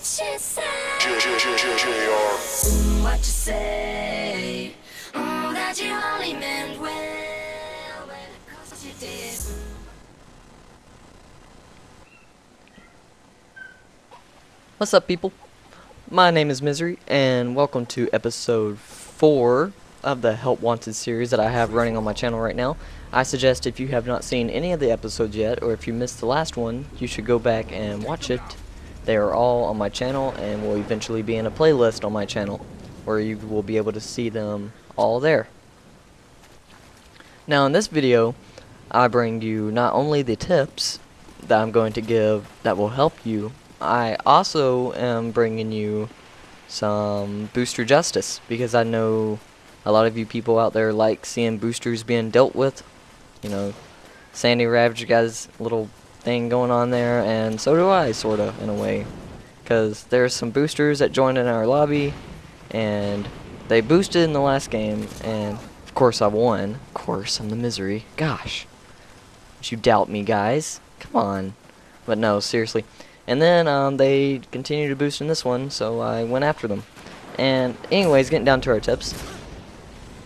she say? What you say? That you only meant well, because you did. What's up, people? My name is Misery, and welcome to episode 4 of the Help Wanted series that I have running on my channel right now. I suggest if you have not seen any of the episodes yet, or if you missed the last one, you should go back and watch it. They are all on my channel and will eventually be in a playlist on my channel, where you will be able to see them all there. Now in this video, I bring you not only the tips that I'm going to give that will help you, I also am bringing you some booster justice, because I know a lot of you people out there like seeing boosters being dealt with. You know, Sandy Ravager got his little thing going on there, and so do I, sorta, in a way. Because there's some boosters that joined in our lobby, and they boosted in the last game, and of course I won. Of course, I'm the Misery. Gosh. Don't you doubt me, guys. Come on. But no, seriously. And then they continued to boost in this one, so I went after them. And anyways, getting down to our tips.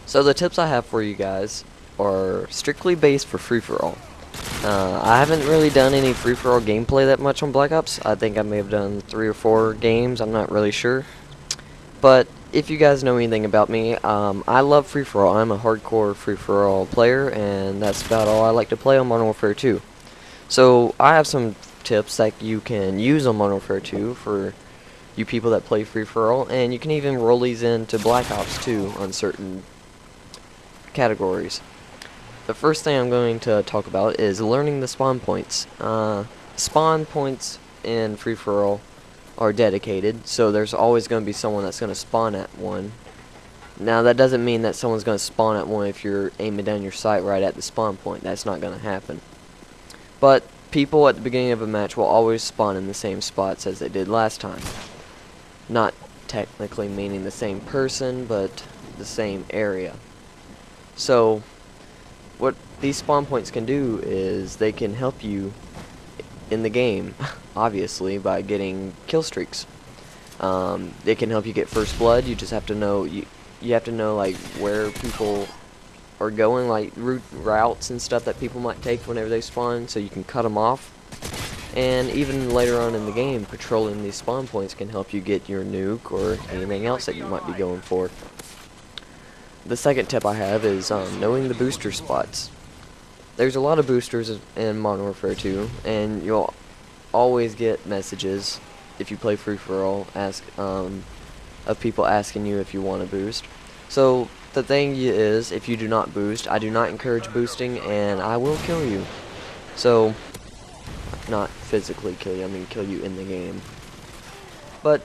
So the tips I have for you guys are strictly based for free-for-all. I haven't really done any free-for-all gameplay that much on Black Ops. I think I may have done 3 or 4 games, I'm not really sure. But if you guys know anything about me, I love free-for-all. I'm a hardcore free-for-all player, and that's about all I like to play on Modern Warfare 2. So I have some tips that you can use on Modern Warfare 2 for you people that play free-for-all, and you can even roll these into Black Ops 2 on certain categories. The first thing I'm going to talk about is learning the spawn points. Spawn points in free-for-all are dedicated, so there's always going to be someone that's going to spawn at one. Now that doesn't mean that someone's going to spawn at one if you're aiming down your sight right at the spawn point. That's not going to happen. But people at the beginning of a match will always spawn in the same spots as they did last time. Not technically meaning the same person, but the same area. So what these spawn points can do is they can help you in the game, obviously, by getting kill streaks. They can help you get first blood. You just have to know you have to know like where people are going, like routes and stuff that people might take whenever they spawn, so you can cut them off. And even later on in the game, patrolling these spawn points can help you get your nuke or anything else that you might be going for. The second tip I have is knowing the booster spots. There's a lot of boosters in Modern Warfare 2, and you'll always get messages if you play free-for-all of people asking you if you want to boost. So the thing is, if you do not boost, I do not encourage boosting, and I will kill you. So, not physically kill you, I mean kill you in the game. But,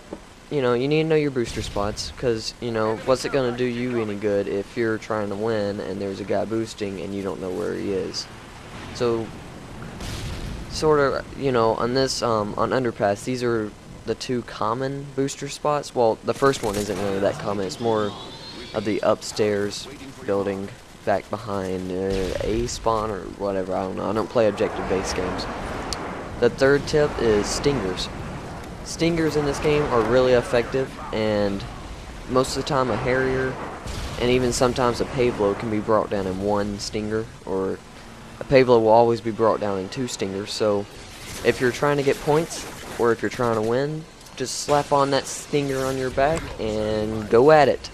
you know, you need to know your booster spots, because, you know, what's it going to do you any good if you're trying to win and there's a guy boosting and you don't know where he is. So, sort of, you know, on this, on Underpass, these are the 2 common booster spots. Well, the first one isn't really that common, it's more of the upstairs building back behind a spawn or whatever, I don't know. I don't play objective-based games. The third tip is stingers. Stingers in this game are really effective, and most of the time a Harrier and even sometimes a Pavlo can be brought down in 1 stinger, or a Pavlo will always be brought down in 2 stingers. So if you're trying to get points, or if you're trying to win, just slap on that stinger on your back and go at it,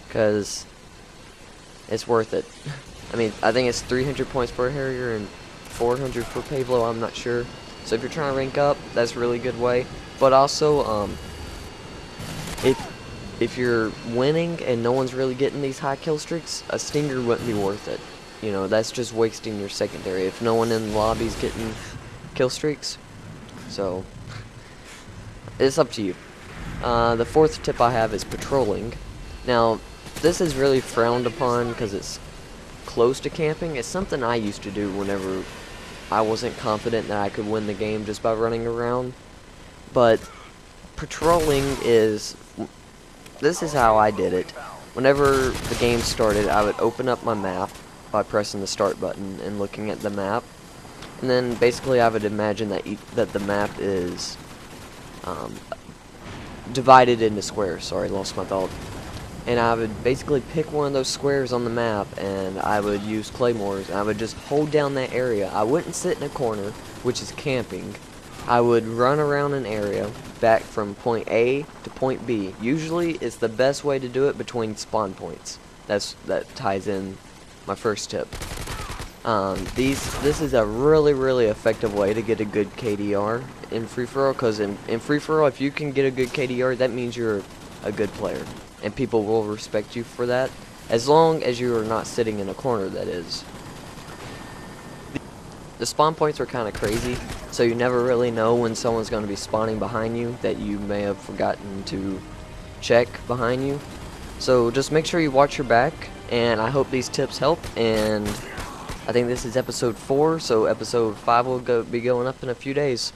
because it's worth it. I mean, I think it's 300 points per Harrier and 400 for Pavlo, I'm not sure. So if you're trying to rank up, that's a really good way. But also, if you're winning and no one's really getting these high kill streaks, a stinger wouldn't be worth it. You know, that's just wasting your secondary if no one in the lobby's getting kill streaks. So, it's up to you. The fourth tip I have is patrolling. Now, this is really frowned upon because it's close to camping. It's something I used to do whenever I wasn't confident that I could win the game just by running around. But patrolling is, this is how I did it. Whenever the game started, I would open up my map by pressing the start button and looking at the map. And then basically I would imagine that the map is divided into squares. Sorry, lost my thought. And I would basically pick one of those squares on the map, and I would use claymores, and I would just hold down that area. I wouldn't sit in a corner, which is camping. I would run around an area back from point A to point B. Usually it's the best way to do it between spawn points. That ties in my first tip. This is a really effective way to get a good KDR in free-for-all, because in free-for-all, if you can get a good KDR, that means you're a good player, and people will respect you for that, as long as you are not sitting in a corner, that is. The spawn points are kind of crazy, so you never really know when someone's going to be spawning behind you that you may have forgotten to check behind you. So just make sure you watch your back, and I hope these tips help. And I think this is episode 4, so episode 5 will be going up in a few days.